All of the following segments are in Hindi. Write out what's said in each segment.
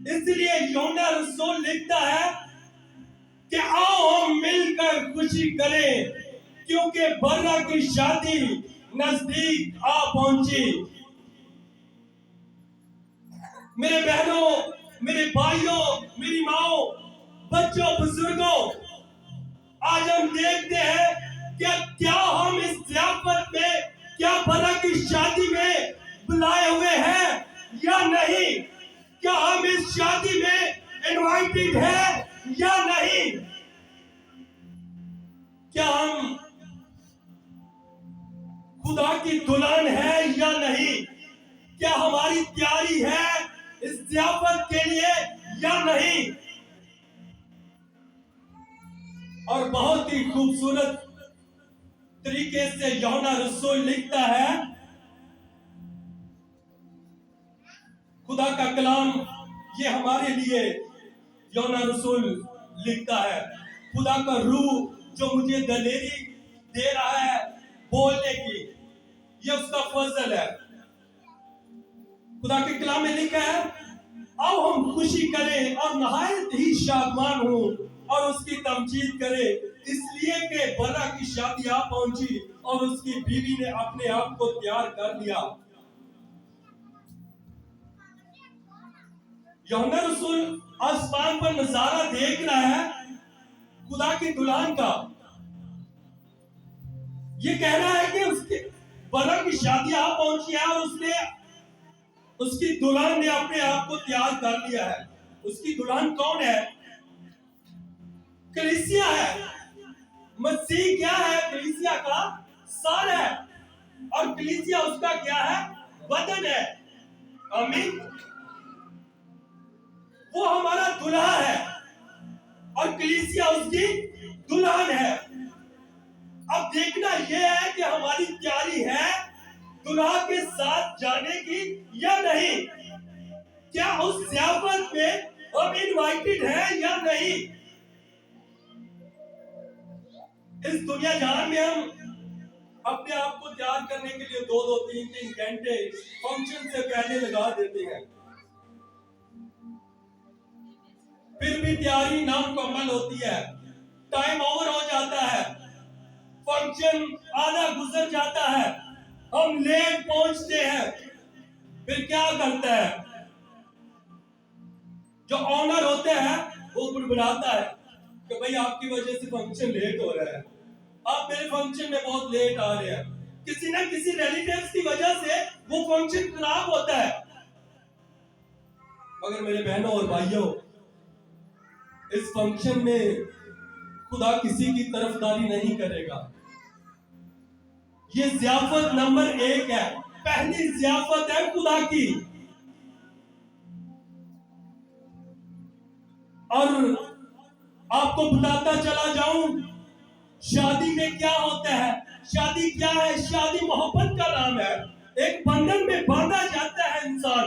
इसलिए यूहन्ना रसूल लिखता है कि आओ हम मिलकर खुशी करें, क्योंकि बर्रा की शादी नजदीक आ पहुंची। मेरे बहनों, मेरे भाइयों, मेरी माओ, बच्चों, बुजुर्गों, आज हम देखते हैं कि क्या हम इस ज़ियाफत में, क्या बर्रा की शादी में बुलाए हुए हैं या नहीं? क्या हम इस शादी में इनवाइटेड हैं या नहीं? क्या हम खुदा की दुल्हन है या नहीं? क्या हमारी तैयारी है इस ज़ियाफत के लिए या नहीं? और बहुत ही खूबसूरत तरीके से यूहन्ना रसूल लिखता है, खुदा का कलाम ये हमारे लिए यूहन्ना रसूल लिखता है। खुदा का रूह जो मुझे दलेरी दे रहा है बोलने की, ये उसका फजल है। खुदा के कलाम में लिखा है, आओ हम खुशी करें और नहायत ही शादमान हो और उसकी तमजीद करें, इसलिए कि बर्रा की शादी आ पहुंची और उसकी बीवी ने अपने आप को तैयार कर लिया। यूहन्ना रसूल आसमान पर नजारा देख रहा है खुदा की दुल्हन का। ये कह रहा है कि उसके बर्रा की शादी आ पहुंची है और उसकी दुल्हन ने अपने आप को तैयार कर लिया है। उसकी दुल्हन कौन है? कलीसिया है। मसीह क्या है? कलीसिया का सर है और कलीसिया उसका क्या है? बदन है। आमीन। वो हमारा दुल्हा है और कलीसिया उसकी दुल्हन है। अब देखना यह है कि हमारी तैयारी है दुल्हा के साथ जाने की या नहीं? क्या उस ज़ियाफत में हम इनवाइटेड हैं या नहीं? इस दुनिया जहान में हम अपने आप को तैयार करने के लिए 2-2, 3-3 घंटे फंक्शन से पहले लगा देते हैं, फिर भी तैयारी नामुकम्मल होती है। टाइम ओवर हो जाता है, फंक्शन आधा गुजर जाता है, हम लेट पहुंचते हैं। फिर क्या करता है जो ऑनर होते हैं? वो बुलाता है कि भाई आपकी वजह से फंक्शन लेट हो रहा है, आप मेरे फंक्शन में बहुत लेट आ रहे हैं। किसी ना किसी रिलेटिव्स की वजह से वो फंक्शन खराब होता है। मगर मेरे बहनों और भाइयों, इस फंक्शन में खुदा किसी की तरफदारी नहीं करेगा। ये ज़ियाफत नंबर 1 है, पहली ज़ियाफत है खुदा की। और आपको बताता चला जाऊं, शादी में क्या होता है? शादी क्या है? शादी मोहब्बत का नाम है। एक बंधन में बांधा जाता है इंसान,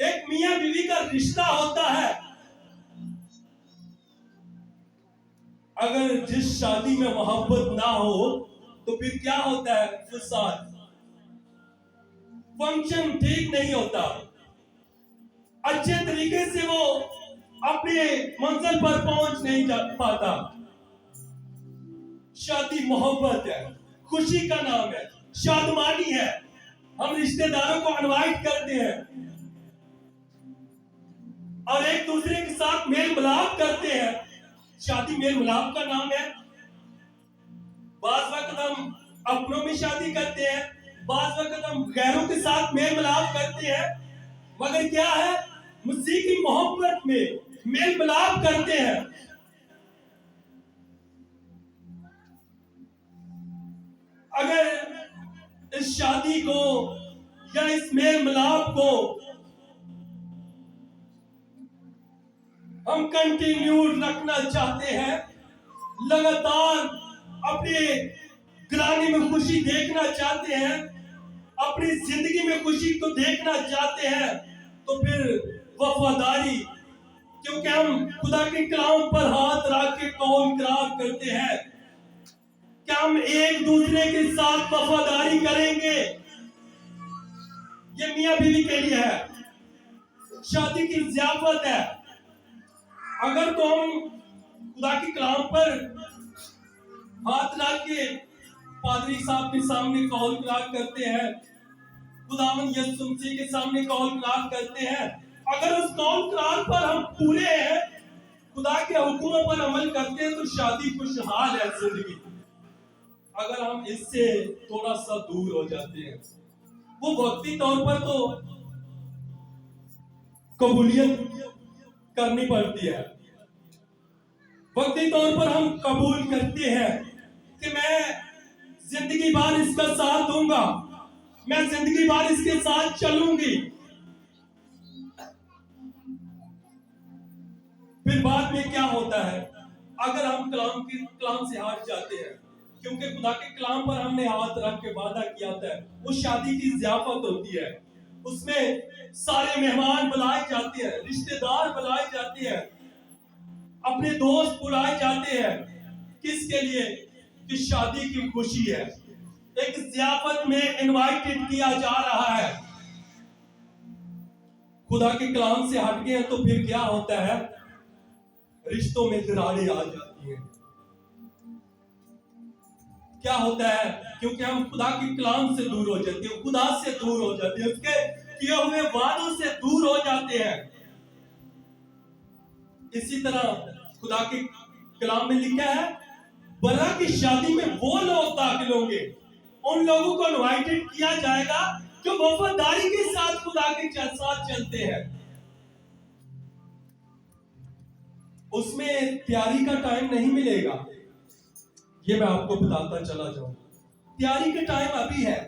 एक मियां बीवी का रिश्ता होता है। अगर जिस शादी में मोहब्बत ना हो तो फिर क्या होता है? फसाद। फंक्शन ठीक नहीं होता, अच्छे तरीके से वो अपने मंजिल पर पहुंच नहीं जा पाता। शादी मोहब्बत है, खुशी का नाम है, शादमानी है। हम रिश्तेदारों को इनवाइट करते हैं और एक दूसरे के साथ मेल मिलाप करते हैं। शादी मेल मिलाप का नाम है। बाज वक्त हम अपनों में शादी करते हैं, बाज वक्त हम गैरों के साथ मेल मिलाप करते हैं। मगर क्या है? मसीह की मोहब्बत में मेल मिलाप करते हैं। अगर इस शादी को या इस मेल मिलाप को हम कंटिन्यू रखना चाहते हैं, लगातार अपने घराने में खुशी देखना चाहते हैं, अपनी जिंदगी में खुशी को देखना चाहते हैं, तो फिर वफादारी, क्योंकि हम खुदा के कलाम पर हाथ रख के कौल करार करते हैं, क्या हम एक दूसरे के साथ वफादारी करेंगे? ये मियां बीवी के लिए है। शादी की ज़ियाफत है। अगर तो हम खुदा के कलाम पर हाथ रख के पादरी साहब के सामने कौल करार करते हैं, खुदावंद यीशु मसीह के सामने कौल करार करते हैं, अगर उस कौल करार पर हम पूरे हैं, खुदा के हुक्मों पर अमल करते हैं, तो शादी खुशहाल है जिंदगी। अगर हम इससे थोड़ा सा दूर हो जाते हैं, वो वक्ती तौर पर तो कबूलियत करनी पड़ती है, वक्ती तौर पर हम कबूल करते हैं कि मैं जिंदगी भर इसका साथ दूंगा, मैं जिंदगी भर इसके साथ चलूंगी। फिर बाद में क्या होता है, अगर हम कलाम से हट जाते हैं, क्योंकि खुदा के कलाम पर हमने हाथ रख के वादा किया था, वो शादी की ज़ियाफत होती है, उसमें सारे मेहमान बुलाए जाते हैं, रिश्तेदार बुलाए जाते हैं, अपने दोस्त बुलाए जाते हैं। किसके लिए? कि शादी की खुशी है, एक ज़ियाफत में इनवाइटेड किया जा रहा है। खुदा के कलाम से हट गए तो फिर क्या होता है, रिश्तों में दरारें आ जाती हैं। क्या होता है? क्योंकि हम खुदा के कलाम से दूर हो जाते हैं, खुदा से दूर हो जाते हैं, उसके किए हुए वादों से दूर हो जाते हैं। इसी तरह खुदा के कलाम में लिखा है, बरा की शादी में वो लोग दाखिल होंगे, उन लोगों को इनवाइटेड किया जाएगा जो वफादारी के साथ खुदा के साथ चलते हैं। उसमें तैयारी का टाइम नहीं मिलेगा, ये मैं आपको बताता चला जाऊं। तैयारी का टाइम अभी है,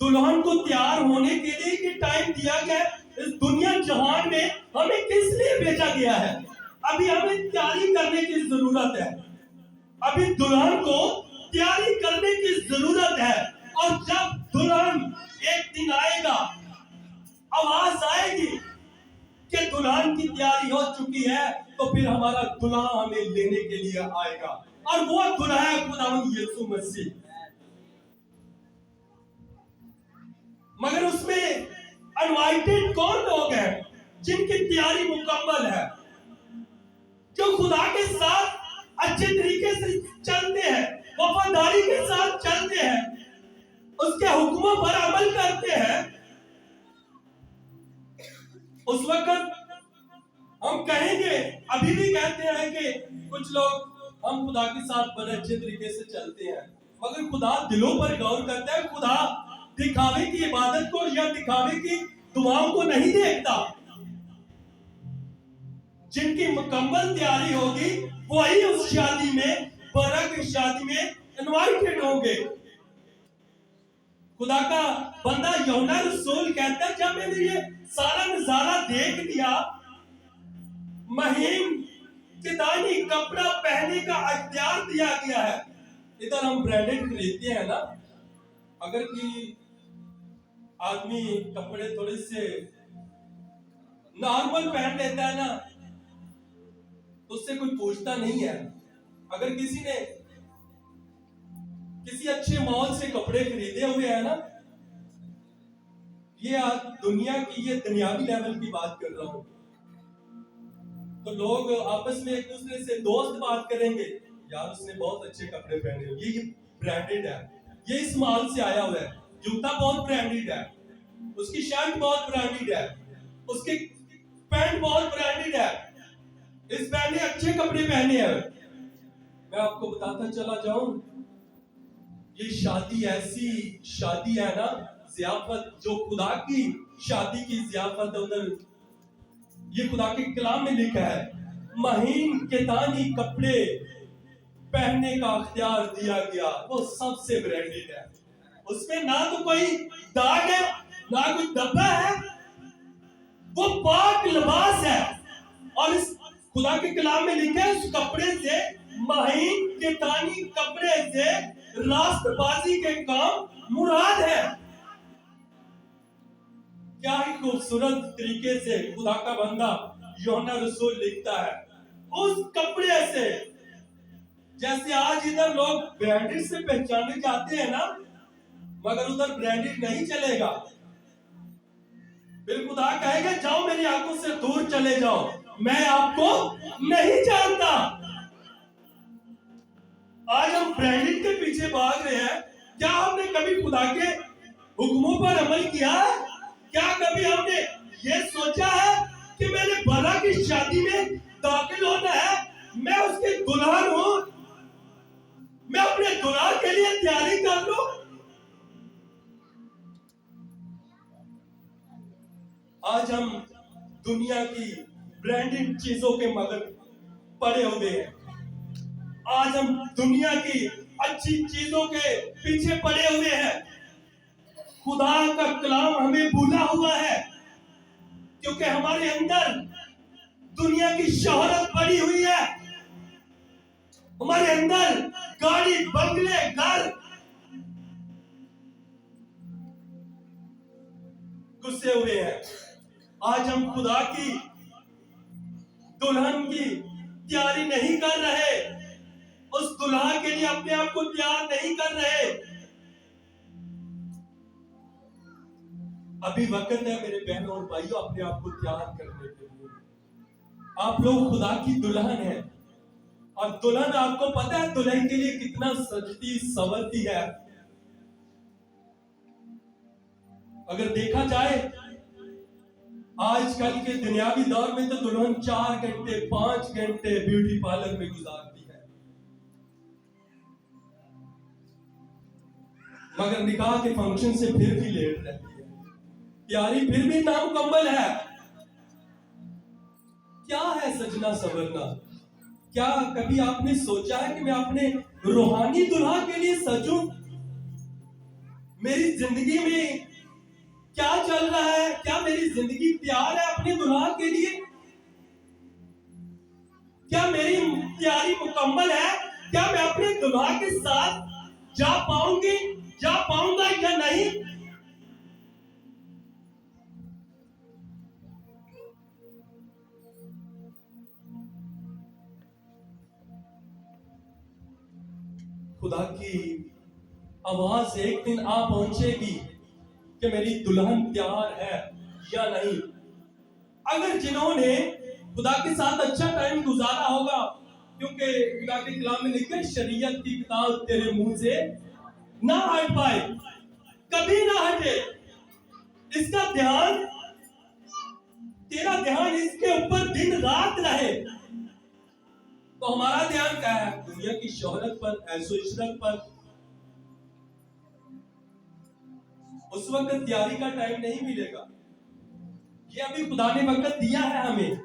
दुल्हन को तैयार होने के लिए ये टाइम दिया गया है। इस दुनिया जहान में हमें किस लिए भेजा गया है? अभी हमें तैयारी करने की जरूरत है, अभी दुल्हन को तैयारी करने की जरूरत है। और जब दुल्हन एक दिन आएगा, आवाज आएगी कि दुल्हन की तैयारी हो चुकी है, तो फिर हमारा दुल्हा हमें लेने के लिए आएगा, और वो दुल्हा है खुदावंद यीशु मसीह। मगर उसमें अनवाइटेड कौन लोग हैं? जिनकी तैयारी मुकम्मल है, जो खुदा के साथ अच्छे तरीके से चलते हैं, वफादारी के साथ चलते हैं, उसके हुक्मों पर अमल करते हैं। उस वक्त हम कहेंगे, अभी भी कहते हैं कि कुछ लोग हम खुदा के साथ बड़े अच्छे तरीके से चलते हैं, मगर खुदा दिलों पर गौर करता है। खुदा दिखावे की इबादत को या दिखावे की दुआओं को नहीं देखता। जिनकी मुकम्मल तैयारी होगी वही उस शादी में, बरा की शादी में इनवाइटेड होंगे। खुदा का बंदा यूहन्ना रसूल कहता है, जब मैंने ये सारा नजारा देख लिया, महीन कितानी कपड़ा पहनने का अख्तियार दिया गया है। इधर हम ब्रांडेड खरीदते हैं ना, अगर कि आदमी कपड़े थोड़े से नॉर्मल पहन लेता है ना, तो उससे कोई पूछता नहीं है। अगर किसी ने किसी अच्छे मॉल से कपड़े खरीदे हुए हैं ना, ये दुनिया की, ये दुनियावी लेवल की बात कर रहा हूं, तो लोग आपस में एक दूसरे से दोस्त बात करेंगे, यार उसने बहुत अच्छे कपड़े पहने हुए, ये ब्रांडेड है, ये इस मॉल से आया हुआ है, जूता बहुत ब्रांडेड है, उसकी शर्ट बहुत ब्रांडेड है, उसकी पैंट बहुत ब्रांडेड है, इस बैंड ने अच्छे कपड़े पहने हैं। मैं आपको बताता चला जाऊं, ये शादी ऐसी शादी है ना, ज़ियाफत, जो खुदा की शादी की ज़ियाफत है। उधर ये खुदा के कलाम में लिखा है, महीन केतानी कपड़े पहनने का अख्तियार दिया गया, वो सबसे ब्रांडेड है। उसमें ना तो कोई दाग है, ना कोई धब्बा है, वो पाक लिबास है। और इस खुदा के कलाम में लिखा है, उस कपड़े से, महीन केतानी कपड़े से रास्तबाजी के काम मुराद है। क्या ही खूबसूरत तरीके से खुदा का बंदा यूहन्ना रसूल लिखता है, उस कपड़े से। जैसे आज इधर लोग ब्रांडेड से पहचाने जाते हैं ना, मगर उधर ब्रांडेड नहीं चलेगा। फिर खुदा कहेगा जाओ मेरी आंखों से दूर चले जाओ, मैं आपको नहीं जानता। आज हम ब्रांडिंग के पीछे भाग रहे हैं। क्या हमने कभी खुदा के हुक्मों पर अमल किया है? क्या कभी हमने ये सोचा है कि मैंने भला की शादी में दाखिल होना है, मैं उसकी दुल्हन हूं, मैं अपने दुल्हा के लिए तैयारी कर लूं? आज हम दुनिया की ब्रांडेड चीजों के मगन पड़े हुए हैं। आज हम दुनिया की अच्छी चीजों के पीछे पड़े हुए हैं। खुदा का कलाम हमें भूला हुआ है, क्योंकि हमारे अंदर दुनिया की शोहरत पड़ी हुई है। हमारे अंदर गाड़ी, बंगले, घर घुसे हुए हैं। आज हम खुदा की दुल्हन की तैयारी नहीं कर रहे, उस दुल्हा के लिए अपने आप को तैयार नहीं कर रहे। अभी वक्त है मेरे बहनों और भाइयों अपने आप को तैयार करने के लिए। आप लोग खुदा की दुल्हन हैं, और दुल्हन आपको पता है दुल्हन के लिए कितना सजती संवरती है। अगर देखा जाए आजकल के दुनियावी दौर में तो दुल्हन 4 घंटे 5 घंटे ब्यूटी पार्लर में गुजारती है, मगर निकाह के फंक्शन से फिर भी लेट रहती है। तैयारी फिर भी नामुकम्मल है। क्या है सजना संवरना? क्या कभी आपने सोचा है कि मैं अपने रूहानी दुल्हा के लिए सजूं? मेरी जिंदगी में क्या चल रहा है? क्या मेरी जिंदगी तैयार है अपने दुल्हा के लिए? क्या मेरी तैयारी मुकम्मल है? क्या मैं अपने दुल्हा के साथ जा पाऊंगी, जा पाऊंगा या नहीं? खुदा की आवाज एक दिन आ पहुंचेगी कि मेरी दुल्हन तैयार है या नहीं। अगर जिन्होंने खुदा के साथ अच्छा टाइम गुजारा होगा, क्योंकि खुदा के कलाम में लिखा है शरीयत की किताब तेरे मुंह से ना हट पाए, कभी ना हटे, इसका ध्यान, तेरा ध्यान इसके ऊपर दिन रात रहे। तो हमारा ध्यान क्या है? दुनिया की शोहरत पर, ऐशो इशरत पर। उस वक्त तैयारी का टाइम नहीं मिलेगा। ये अभी खुदा ने वक्त दिया है हमें,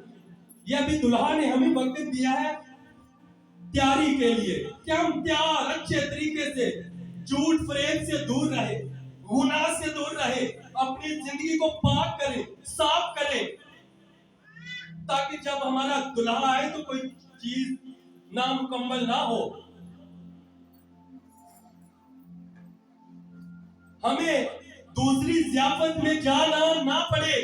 ये अभी दुल्हा ने हमें वक्त दिया है तैयारी के लिए कि हम तैयार अच्छे तरीके से, झूठ फरेब से दूर रहे, गुनाह से दूर रहे, अपनी जिंदगी को पाक करें, साफ करें, ताकि जब हमारा दुल्हा आए तो कोई चीज नामुकम्मल ना हो, हमें दूसरी ज़ियाफत में जाना ना पड़े।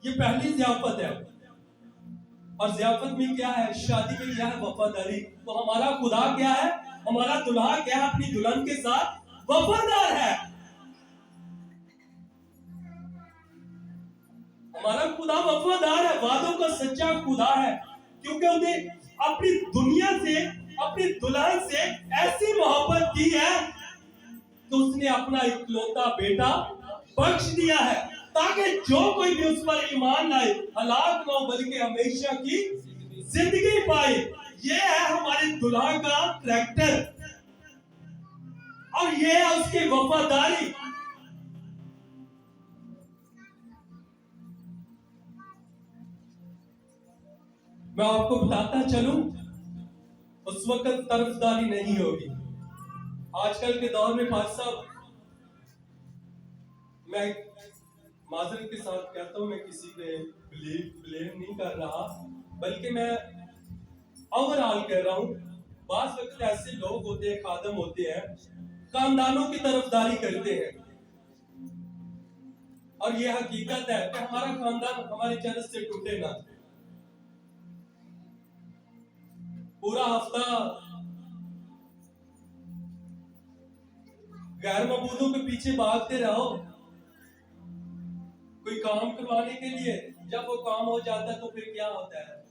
ये पहली ज़ियाफत है, और ज़ियाफत में क्या है? शादी में क्या है? वफादारी। तो हमारा खुदा क्या है? हमारा दुल्हा क्या है? अपनी दुल्हन के साथ वफादार है। हमारा खुदा वफादार है, वादों का सच्चा खुदा है, क्योंकि उन्हें अपनी दुनिया से, अपनी दुल्हन से ऐसी मोहब्बत की है कि उसने अपना इकलौता बेटा बख्श दिया है, ताकि जो कोई भी उस पर ईमान लाए हलाक ना हो, बल्कि हमेशा की जिंदगी पाए। ये है हमारे दुल्हा का करैक्टर, और ये है उसकी वफादारी। मैं आपको बताता चलूं, उस वक्त तरफदारी नहीं होगी। आजकल के दौर में भाई साहब, मैं माजरत के साथ कहता हूं, मैं किसी पे ब्लेम नहीं कर रहा, बल्कि मैं ओवरऑल कह रहा हूं। बास वक्त ऐसे लोग होते हैं, खादम होते हैं, खानदानों की तरफदारी करते हैं, और ये हकीकत है कि हमारा खानदान हमारी जन्नत से टूटे ना। पूरा हफ्ता गैर मबूदों के पीछे भागते रहो कोई काम करवाने के लिए। जब वो काम हो जाता है तो फिर क्या होता है?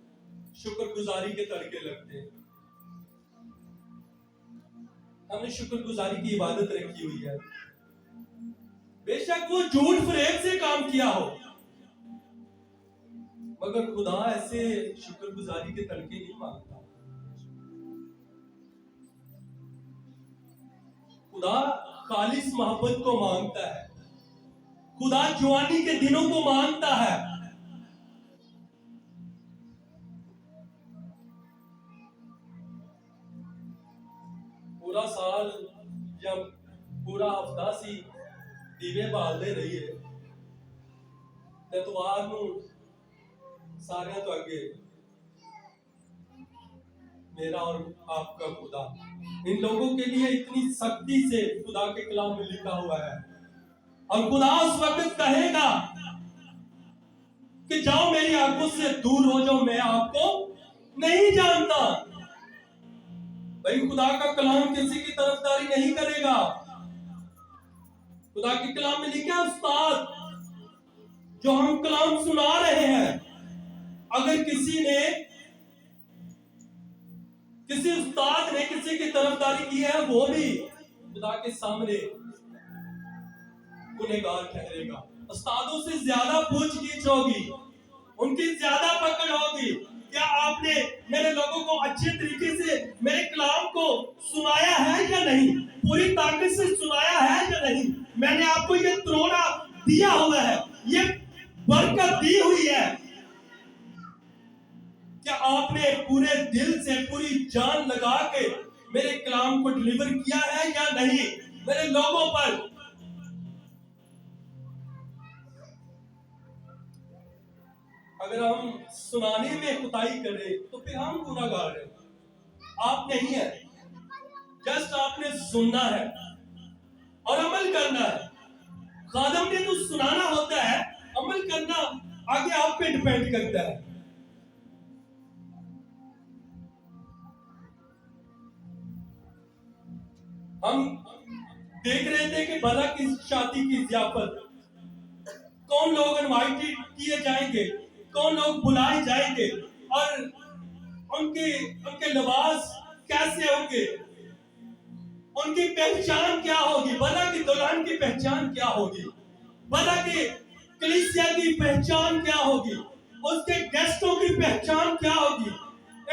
शुक्रगुजारी के तड़के लगते हैं। हमने शुक्रगुजारी की इबादत रखी हुई है। बेशक वो झूठ फरेब से काम किया हो, मगर खुदा ऐसे शुक्रगुजारी के तड़के नहीं मांगता। खुदा खालिस मोहब्बत को मांगता है। खुदा जवानी के दिनों को मांगता है। पूरा साल जब पूरा हफ्ता सी दीवे बालते रहिए ते इतवार नूं सारियां तो अगे मेरा और आपका खुदा, इन लोगों के लिए इतनी सख्ती से खुदा के कलाम में लिखा हुआ है। और खुदा उस वक्त कहेगा कि जाओ मेरी आंखों से दूर हो जाओ, मैं आपको नहीं जानता। भाई खुदा का कलाम किसी की तरफदारी नहीं करेगा। खुदा के कलाम में लिखा है, उस्ताद जो हम कलाम सुना रहे हैं, अगर किसी उस्ताद ने किसी की तरफदारी की है, वो भी खुदा के सामने गुनहगार ठहरेगा। उस्तादों से ज्यादा पूछगीछ होगी, उनकी ज्यादा पकड़ होगी। क्या आपने मेरे लोगों को अच्छे तरीके से मेरे कलाम को सुनाया है या नहीं? पूरी ताकत से सुनाया है या नहीं? मैंने आपको ये त्रोड़ा दिया हुआ है, ये बरकत दी हुई है। क्या आपने पूरे दिल से पूरी जान लगा के मेरे कलाम को डिलीवर किया है या नहीं मेरे लोगों पर? अगर हम सुनाने में कुताही करें तो फिर हम गुनाहगार हैं। आप नहीं है, जस्ट आपने सुनना है और अमल करना है। खादम ने तो सुनाना होता है, अमल करना आगे आप पे डिपेंड करता है। हम देख रहे थे कि भला की शादी की ज़ियाफत कौन लोग इनवाइटेड किए जाएंगे, कौन लोग बुलाए जाएंगे और उनके लिबास कैसे होंगे, उनकी पहचान क्या होगी, भला की दुल्हन की पहचान क्या होगी, भला की कलीसिया की पहचान क्या होगी, उसके गेस्टों की पहचान क्या होगी,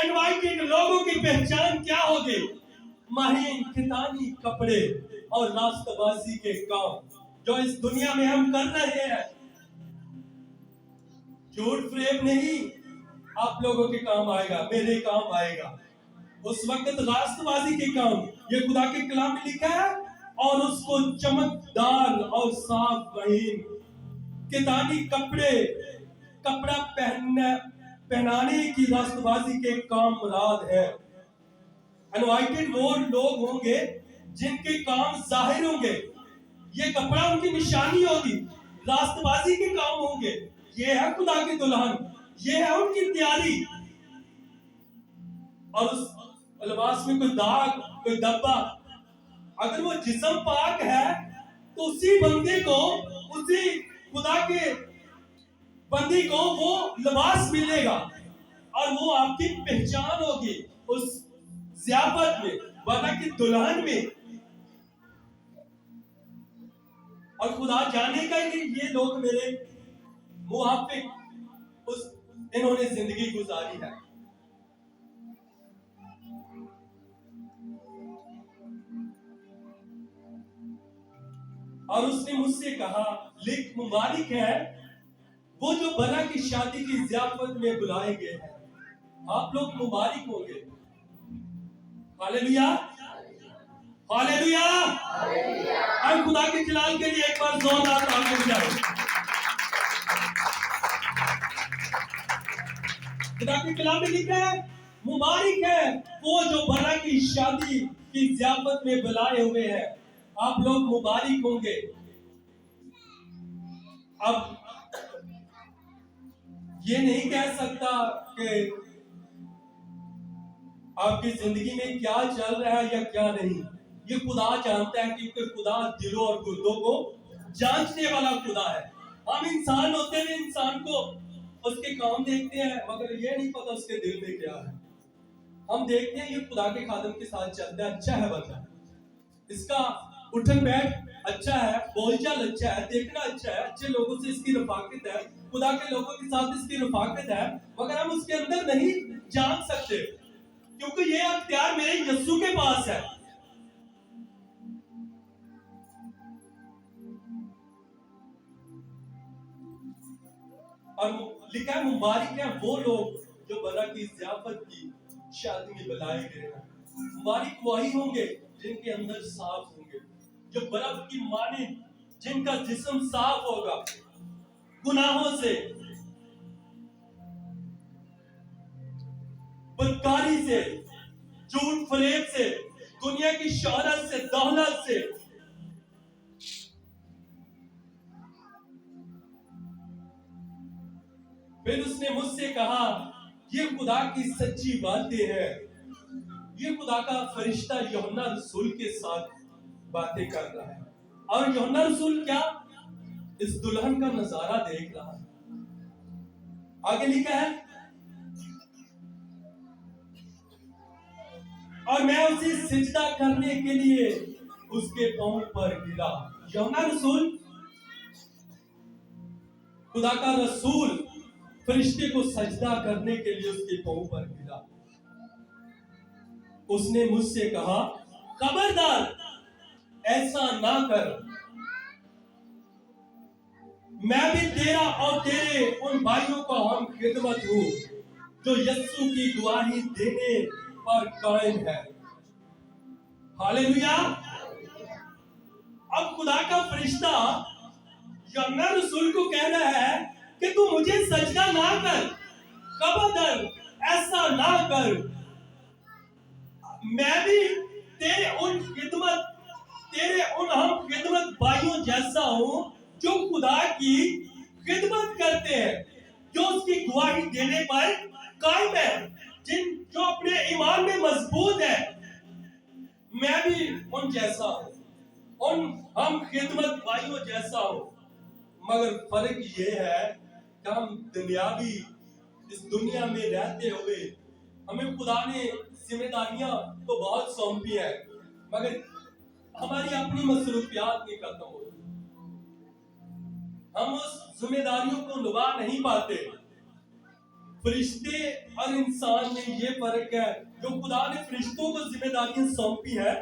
इनवाइटेड लोगों की पहचान क्या होगी। महीन खितानी कपड़े और रास्तबाजी के काम जो इस दुनिया में हम कर रहे हैं, झूठ फ्रेब नहीं आप लोगों के काम आएगा, मेरे काम आएगा। उस वक्त रास्तबाजी के काम ये खुदा के कलाम में लिखा है, और उसको चमकदार और साफ महीन कितानी कपड़ा पहनाने की रास्तबाजी के काम मुराद है। अनवाइटेड वो लोग होंगे जिनके काम जाहिर होंगे, ये कपड़ा उनकी निशानी होगी, रास्तबाजी के काम होंगे। ये है खुदा की दुल्हन, ये है उनकी तैयारी। और उस लिबास में कोई दाग, कोई धब्बा, अगर वो जिस्म पाक है तो उसी बंदे को, उसी खुदा के बंदी को वो लिबास मिलेगा और वो आपकी पहचान होगी उस ज़ियाफत में, वरना की दुल्हन में। और खुदा जानेगा कि ये लोग मेरे मुआफिक इन्होंने जिंदगी गुजारी है। और उसने मुझसे कहा, लिख, मुबारक है वो जो भला की शादी की ज़ियाफत में बुलाए गए हैं। आप लोग मुबारक होंगे। Hallelujah, hallelujah. हम खुदा के जलाल के लिए एक बार जोरदार ताली बजाएं। खुदा के कलाम में लिखा है, मुबारक है वो जो भला की शादी की ज़ियाफत में बुलाए हुए हैं। आप लोग मुबारक होंगे। अब ये नहीं कह सकता कि आपकी जिंदगी में क्या चल रहा है या क्या नहीं, ये खुदा जानता है, क्योंकि खुदा दिलों और गुर्दों को जांचने वाला खुदा है। हम इंसान होते हुए इंसान को उसके काम देखते हैं, मगर ये नहीं पता उसके दिल में क्या है। हम देखते हैं ये खुदा के खादम के साथ चलता है, अच्छा है बंदा, इसका उठन बैठ अच्छा है, बोलचाल अच्छा है, देखना अच्छा है, अच्छे लोगों से इसकी रफाकत है, खुदा के लोगों के साथ इसकी रफाकत है, मगर हम उसके अंदर नहीं जान सकते, क्योंकि ये अख्तियार मेरे यस्सु के पास है। और लिखा है मुबारक है वो लोग जो बरा की ज़ियाफत की शादी में बुलाए गए हैं। मुबारक वही होंगे जिनके अंदर साफ होंगे, जो बर्फ की माने, जिनका जिस्म साफ होगा गुनाहों से, बदकारी से, झूठ फरेब से, दुनिया की शोहरत से, दौलत से। फिर उसने मुझसे कहा, ये खुदा की सच्ची बातें हैं। ये खुदा का फरिश्ता यूहन्ना रसूल के साथ बातें कर रहा है, और यूहन्ना रसूल क्या इस दुल्हन का नजारा देख रहा है। आगे लिखा है, और मैं उसे सिजदा करने के लिए उसके पांव पर गिरा। यूहन्ना रसूल, खुदा का रसूल, फरिश्ते को सजदा करने के लिए उसके पांव पर गिरा। उसने मुझसे कहा, खबरदार ऐसा ना कर, मैं भी तेरा और तेरे उन भाइयों का हम खिदमत हूं जो यस्सु की गवाही देने पर कायम है। हालेलुया। अब खुदा का फरिश्ता यूहन्ना रसूल को कह रहा है कि तू मुझे सजदा ना कर, खबरदार ऐसा ना कर, मैं भी तेरे उन हम खिदमत भाइयों जैसा हूं जो खुदा की खिदमत करते हैं, जो उसकी गवाही देने पर कायम है, जो अपने ईमान में मजबूत है। मैं भी उन जैसा हूं, हम खिदमत भाइयों जैसा हूं, मगर फर्क ये है कि हम दुनियावी इस दुनिया में रहते हुए हमें खुदा ने जिम्मेदारियां तो बहुत सौंपी है, मगर हमारी अपनी मसरूफियात नहीं खत्म होती, हम उस जिम्मेदारियों को निभा नहीं पाते। फरिश्ते और इंसान में ये फर्क है, जो खुदा ने फरिश्तों को जिम्मेदारियां सौंपी है,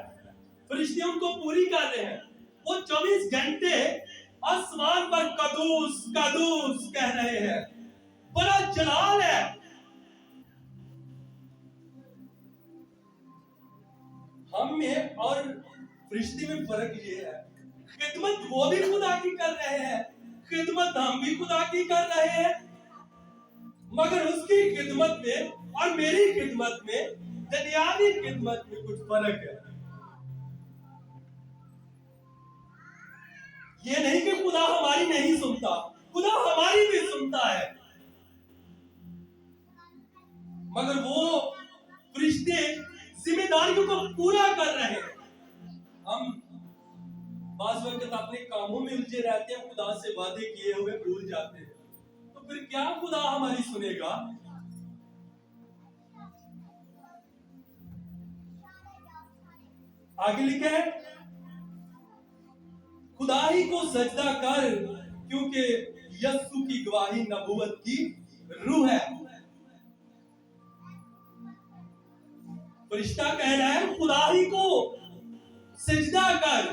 फरिश्ते उनको पूरी कर रहे हैं। वो 24 घंटे आसमान पर कदूस कदूस कह रहे हैं, बड़ा जलाल है। हम में और फरिश्ते में फर्क ये है, खिदमत वो भी खुदा की कर रहे हैं, खिदमत हम भी खुदा की कर रहे हैं, मगर उसकी खिदमत में और मेरी खिदमत में, दुनियावी खिदमत में कुछ फर्क है। ये नहीं कि खुदा हमारी नहीं सुनता, खुदा हमारी भी सुनता है, मगर वो फरिश्ते जिम्मेदारियों को पूरा कर रहे हैं। हम बाज़ वक्त अपने कामों में उलझे रहते हैं, खुदा से वादे किए हुए भूल जाते हैं, तो फिर क्या खुदा हमारी सुनेगा? आगे लिखा है, खुदा ही को सजदा कर, क्योंकि यस्सु की गवाही नबूवत की रूह है। फरिश्ता कह रहा है खुदा ही को सजदा कर,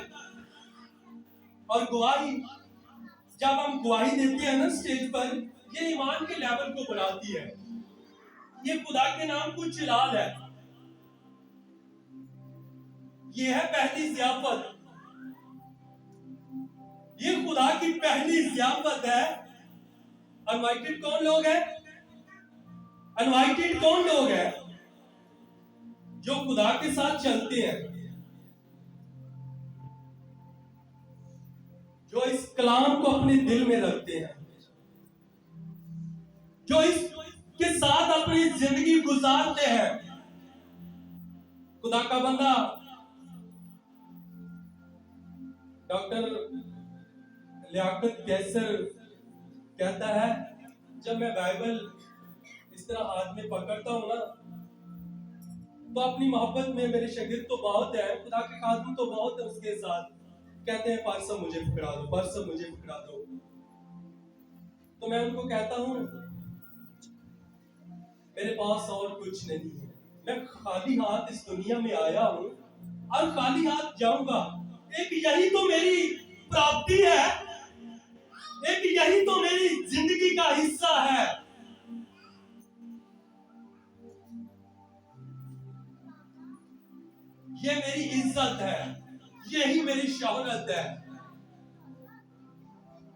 और गवाही, जब हम गवाही देते हैं ना स्टेज पर, ये ईमान के लेवल को बढ़ाती है। ये खुदा के नाम को चिलाल है, ये है पहली ज़ियाफत, ये खुदा की पहली ज़ियाफत है। अनवाइटेड कौन लोग हैं? अनवाइटेड कौन लोग हैं? जो खुदा के साथ चलते हैं, जो इस कलाम को अपने दिल में रखते हैं, जो इसके साथ अपनी जिंदगी गुजारते हैं। खुदा का बंदा डॉक्टर लियाकत कैसर कहता है, जब मैं बाइबल इस तरह हाथ में पकड़ता हूँ ना, तो अपनी मोहब्बत में मेरे शागिर्द तो बहुत है, खुदा के खादिम तो बहुत है उसके साथ, कहते हैं पार्सल मुझे पकड़ा दो, पार्सल मुझे पकड़ा दो। तो मैं उनको कहता हूँ मेरे पास और कुछ नहीं है, मैं खाली हाथ इस दुनिया में आया हूँ और खाली हाथ जाऊंगा। एक यही तो मेरी प्राप्ति है, एक यही तो मेरी जिंदगी का हिस्सा है। ये मेरी इज्जत है, यही मेरी शोहरत है।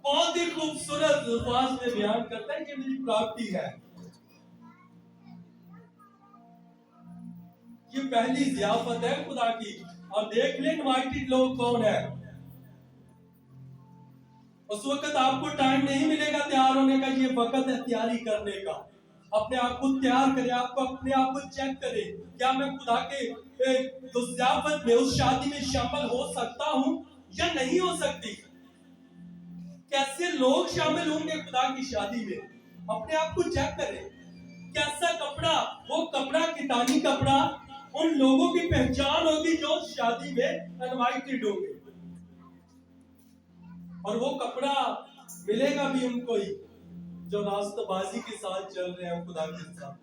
बहुत ही खूबसूरत अल्फाज में बयान करता है कि मेरी प्राप्ति है। ये पहली जियाफत है खुदा की। और देख ले इनवाइटेड लोग कौन है। उस वक्त आपको टाइम नहीं मिलेगा तैयार होने का, ये वक्त है तैयारी करने का। अपने आप को तैयार करें, आपको अपने आप को चेक करें, क्या मैं खुदा के उस जियाफत में, उस शादी में शामिल हो सकता हूं या नहीं हो सकती। कैसे लोग शामिल होंगे खुदा की शादी में, अपने आप को चेक करें। कैसा कपड़ा, वो कपड़ा कितानी कपड़ा उन लोगों की पहचान होगी जो शादी में इनवाइटेड होंगे, और वो कपड़ा मिलेगा भी उनको ही जो रास्तबाजी के साथ चल रहे हैं खुदा के साथ,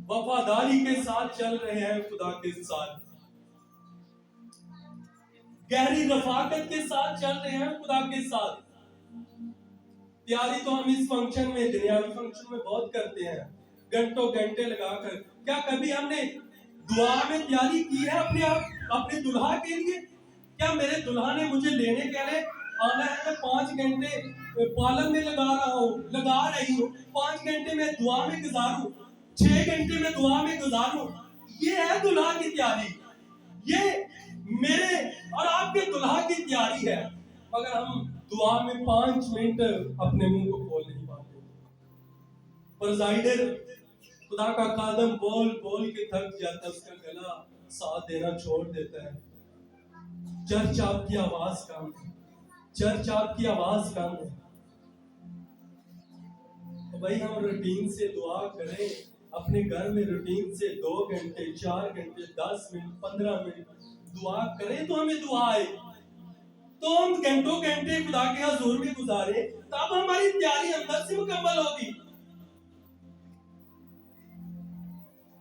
वफादारी के साथ चल रहे हैं खुदा के साथ, गहरी रफाकत के साथ चल रहे हैं खुदा के साथ। तैयारी तो हम इस फंक्शन में, दुनियावी फंक्शन में बहुत करते हैं, घंटों घंटे लगाकर। क्या कभी हमने दुआ में तैयारी की है अपने दुल्हा के लिए? क्या मेरे दुल्हा ने मुझे लेने के लिए आना है, मैं 5 घंटे पार्लर में लगा रही हूँ, 5 घंटे में दुआ में गुजारूं, 6 घंटे में दुआ में गुजारूं? ये है दुल्हा की तैयारी, ये मेरे और आपके दुल्हा की तैयारी है। मगर हम दुआ में 5 मिनट अपने मुंह को खोल नहीं पाते। प्रेसिडेंट खुदा का खादम बोल बोल के थक जाता है, उसका गला साथ देना छोड़ देता है। चर्च आपकी आवाज कम है, चर्च आपकी आवाज कम है। तो भाई हम रूटीन से दुआ करें, अपने घर में रूटीन से 2 घंटे 4 घंटे 10 मिनट 15 मिनट दुआ करें, तो हमें दुआ आए। तो हम घंटों घंटे खुदा के हुजूर में गुजारे, तब हमारी तैयारी अंदर से मुकम्मल होगी।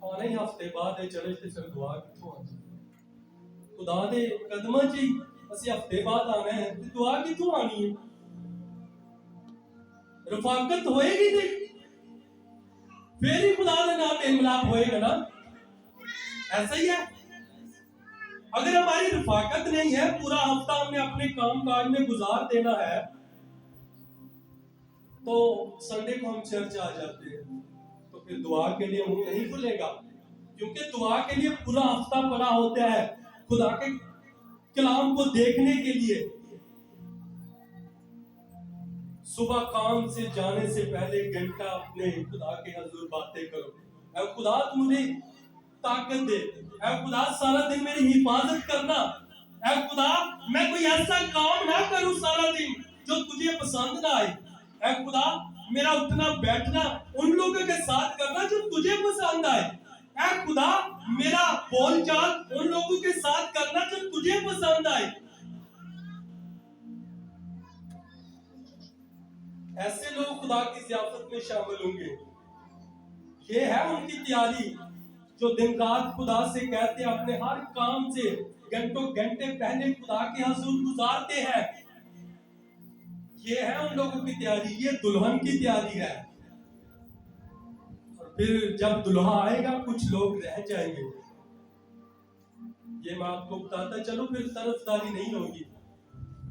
और नहीं हफ्ते बाद चले थे फिर दुआ कितों आनी, खुदा दे कदमां च ही ਅਸੀਂ हफ्ते बाद आना है, तो दुआ कितों आनी है? रफाकत होएगी थे फिर ही खुदा के नाम मेल मिलाप होएगा ना। ऐसा ही है। अगर हमारी रफाकत नहीं है, पूरा हफ्ता हमने अपने काम काज में गुजार देना है, तो संडे को हम चर्च आ जाते हैं, तो फिर दुआ के लिए मुंह नहीं खुलेगा, क्योंकि दुआ के लिए पूरा हफ्ता पड़ा होता है खुदा के कलाम को देखने के लिए। सुबह काम से जाने से पहले घंटा अपने खुदा के हुजूर बातें करो। ऐ खुदा तू मुझे ताकत दे, ऐ खुदा सारा दिन मेरी हिफाजत करना, ऐ खुदा मैं कोई ऐसा काम ना करूं सारा दिन जो तुझे पसंद ना आए, ऐ खुदा मेरा उठना बैठना उन लोगों के साथ करना जो तुझे पसंद आए, ऐ खुदा मेरा बोलचाल उन लोगों के साथ करना जो तुझे पसंद आए। ऐसे लोग खुदा की ज़ियाफत में शामिल होंगे। ये है उनकी तैयारी, जो दिन रात खुदा से कहते हैं, अपने हर काम से घंटों घंटे पहले खुदा के हुजूर गुजारते हैं। ये है उन लोगों की तैयारी, ये दुल्हन की तैयारी है। और फिर जब दुल्हा आएगा कुछ लोग रह जाएंगे, ये मैं आपको बताता चलो, फिर तरफदारी नहीं होगी।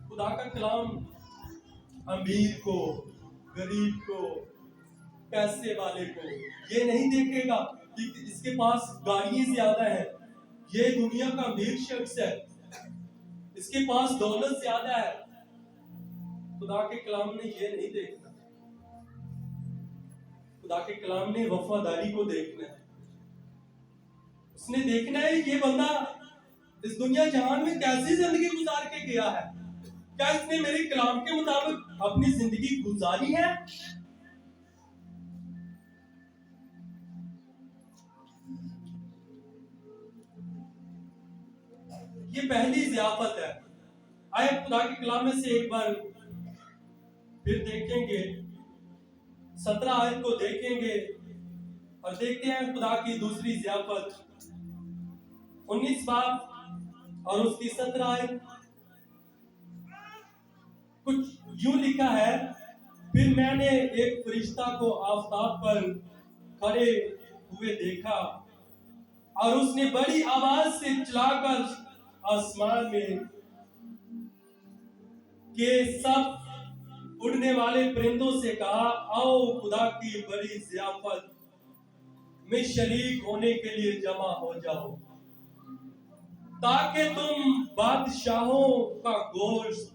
खुदा का कलाम अमीर को, गरीब को, पैसे वाले को ये नहीं देखेगा कि इसके पास गाड़ियां ज्यादा है, ये दुनिया का अमीर शख्स है, इसके पास दौलत ज्यादा है। खुदा के कलाम ने ये नहीं देखना। खुदा के कलाम ने वफादारी को देखना है। उसने देखना है ये बंदा इस दुनिया जहान में कैसी जिंदगी गुजार के गया है, क्या इसने मेरे कलाम के मुताबिक अपनी जिंदगी गुजारी है? ये पहली ज़ियाफत है। आए खुदा के कलाम में से एक बार फिर देखेंगे, 17 आयत को देखेंगे और देखते हैं खुदा की दूसरी ज़ियाफत, 19 बाब और उसकी 17 आयत। कुछ यूं लिखा है, फिर मैंने एक फरिश्ता को आफताब पर खड़े हुए देखा और उसने बड़ी आवाज से चिल्लाकर आसमान में के सब उड़ने वाले परिंदों से कहा, आओ खुदा की बड़ी ज़ियाफत में शरीक होने के लिए जमा हो जाओ, ताकि तुम बादशाहों का गोश्त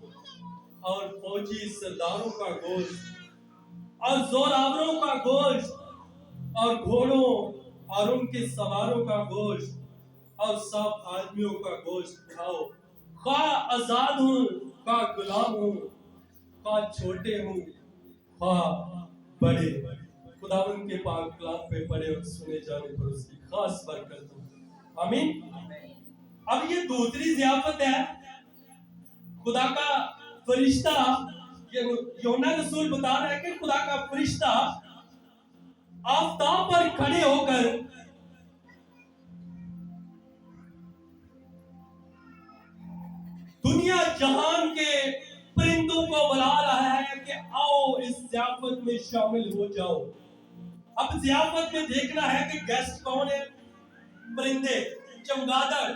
और फौजी सरदारों का गोश्त और जोरावरों का गोश्त और घोड़ों और उनके सवारों का गोश्त और सब आदमियों का गोश्त खाओ, खा आजाद हूं, खा गुलाम हूं, खा छोटे हूं, खा बड़े। खुदावन के पाक कलाम पे पढ़े और सुने जाने पर उसकी खास बरकत हो। आमीन। अब ये दूसरी ज़ियाफत है। खुदा का फरिश्ता, यूहन्ना रसूल बता रहा है कि खुदा का फरिश्ता आफताब पर खड़े होकर दुनिया जहान के परिंदों को बुला रहा है कि आओ इस ज़ियाफत में शामिल हो जाओ। अब ज़ियाफत में देखना है कि गेस्ट कौन है। परिंदे, चमगादड़,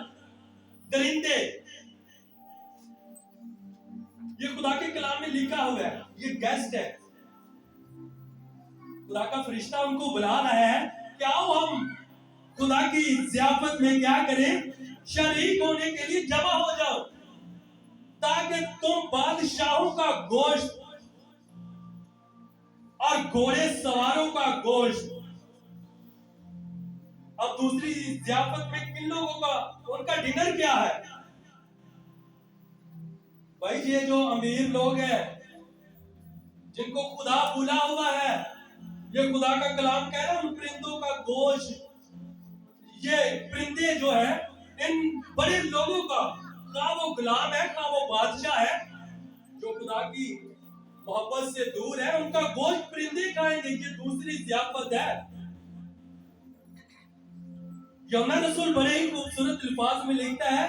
दरिंदे। ये खुदा के कलाम में लिखा हुआ है, ये गेस्ट है। खुदा का फरिश्ता उनको बुला रहा है कि आओ हम खुदा की ज़ियाफत में क्या करें, शरीक होने के लिए जमा हो जाओ, ताकि तुम बादशाहों का गोश्त और घोड़े सवारों का गोश्त। अब दूसरी ज़ियाफत में किन लोगों का उनका डिनर क्या है? भाई ये जो अमीर लोग हैं जिनको खुदा भूला हुआ है, ये खुदा का कलाम कह रहा है उन परिंदों का गोश्त, ये परिंदे जो है इन बड़े लोगों का, खा वो गुलाम है खा वो बादशाह है, जो खुदा की मोहब्बत से दूर है, उनका गोश्त परिंदे खाएंगे। ये दूसरी ज़ियाफत है। यूहन्ना रसूल बड़े ही खूबसूरत अल्फाज में लिखता है,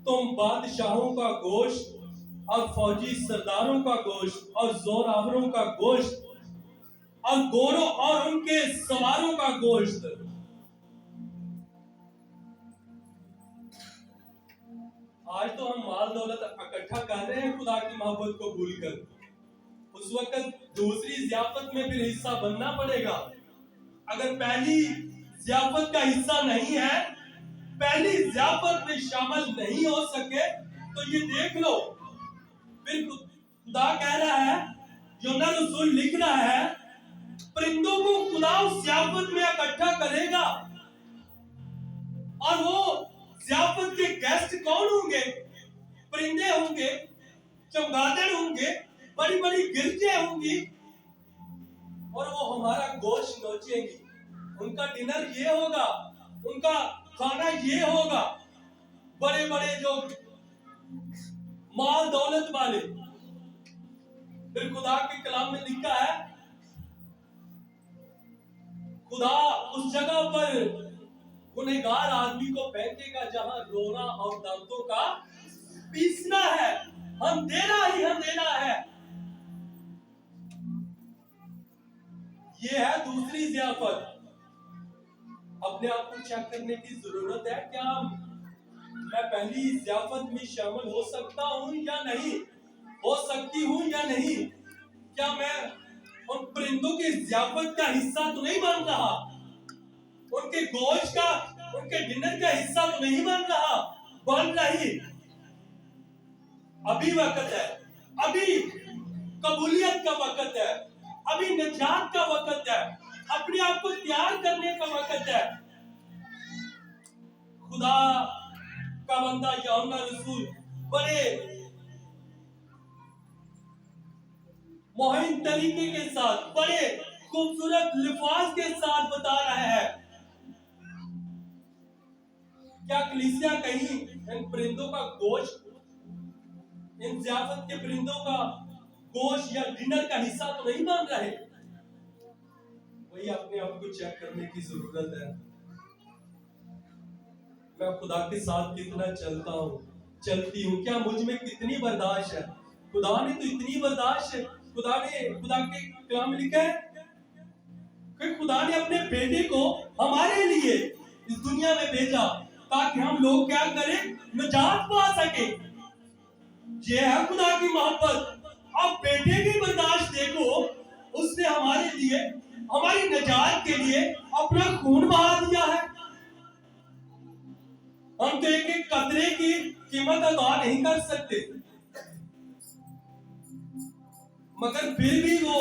तुम बादशाहों का गोश्त और फौजी सरदारों का गोश्त और जोरावरों का गोश्त और घोड़ों और उनके सवारों का गोश्त। आज तो हम माल दौलत इकट्ठा कर रहे हैं खुदा की मोहब्बत को भूलकर। उस वक्त दूसरी ज़ियाफत में फिर हिस्सा बनना पड़ेगा। अगर पहली ज़ियाफत का हिस्सा नहीं है, पहली ज़ियाफत में शामिल नहीं हो सके, तो ये देख लो, फिर खुदा कह रहा है, यूहन्ना रसूल लिख रहा है, परिंदों को खुदा उस ज़ियाफत में इकट्ठा करेगा और वो ज़ियाफत के गेस्ट कौन होंगे? परिंदे होंगे, चमगादड़ होंगे, बड़ी बड़ी गिरजें होंगी और वो हमारा गोश्त नोचेंगी। उनका डिनर ये होगा, उनका खाना ये होगा। बड़े बड़े जो माल दौलत वाले। फिर खुदा के कलाम में लिखा है, खुदा उस जगह पर गुनहगार आदमी को फेंकेगा जहां रोना और दांतों का पीसना है। अंधेरा ही अंधेरा है। ये है दूसरी ज़ियाफत। अपने आप को चेक करने की जरूरत है, क्या मैं पहली ज़ियाफत में शामिल हो सकता हूं या नहीं, हो सकती हूं या नहीं? क्या मैं उन परिंदों की ज़ियाफत का हिस्सा तो नहीं बन रहा, उनके गोश्त का, उनके डिनर का हिस्सा तो नहीं बन रहा, बन रही। अभी वक्त है, अभी कबूलियत का वक्त है, अभी निजात का वक्त है, अपने आप को तैयार करने का वक्त है। खुदा का बंदा यूहन्ना रसूल बड़े मोहित तरीके के साथ, बड़े खूबसूरत लिफाज के साथ बता रहा है। क्या कलीसिया कहीं इन परिंदों का गोश्त, इन ज़ियाफत के परिंदों का गोश्त या डिनर का हिस्सा तो नहीं मान रहे? वही अपने आप को चेक करने की जरूरत है। मैं खुदा के साथ कितना चलता हूँ, चलती हूँ, क्या मुझ में कितनी बर्दाश्त है? खुदा ने तो इतनी बर्दाश्त है। खुदा के कलाम में लिखा है कि खुदा ने अपने बेटे को हमारे लिए इस दुनिया में भेजा ताकि हम लोग क्या करें, निजात पा सके। ये है खुदा की मोहब्बत। अब बेटे की बर्दाश्त देखो, उसने हमारे लिए, हमारी निजात के लिए अपना खून बहा दिया है। हम तो एक एक कतरे की कीमत अदा नहीं कर सकते, मगर फिर भी वो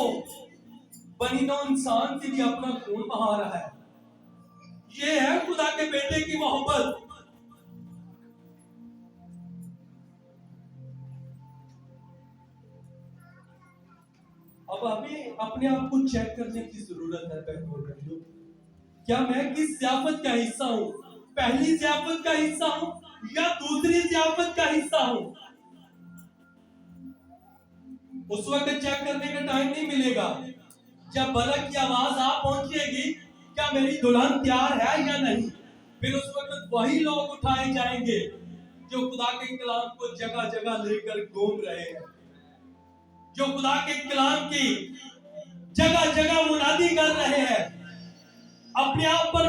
बनी नौ इंसान के लिए अपना खून बहा रहा है। ये है खुदा के बेटे की मोहब्बत। अब हमें अपने आप को चेक करने की जरूरत है बहनों और भाइयों। क्या मैं किस ज़ियाफत का हिस्सा हूँ? पहली ज़ियाफत का हिस्सा हूँ या दूसरी ज़ियाफत का हिस्सा हूँ? उस वक्त चेक करने का टाइम नहीं मिलेगा जब बलक की आवाज आ पहुंचेगी, क्या मेरी दुल्हन तैयार है या नहीं। फिर उस वक्त वही लोग उठाए जाएंगे जो खुदा के कलाम को जगह जगह लेकर घूम रहे हैं, जो खुदा के कलाम की जगह जगह मुनादी कर रहे हैं, अपने आप पर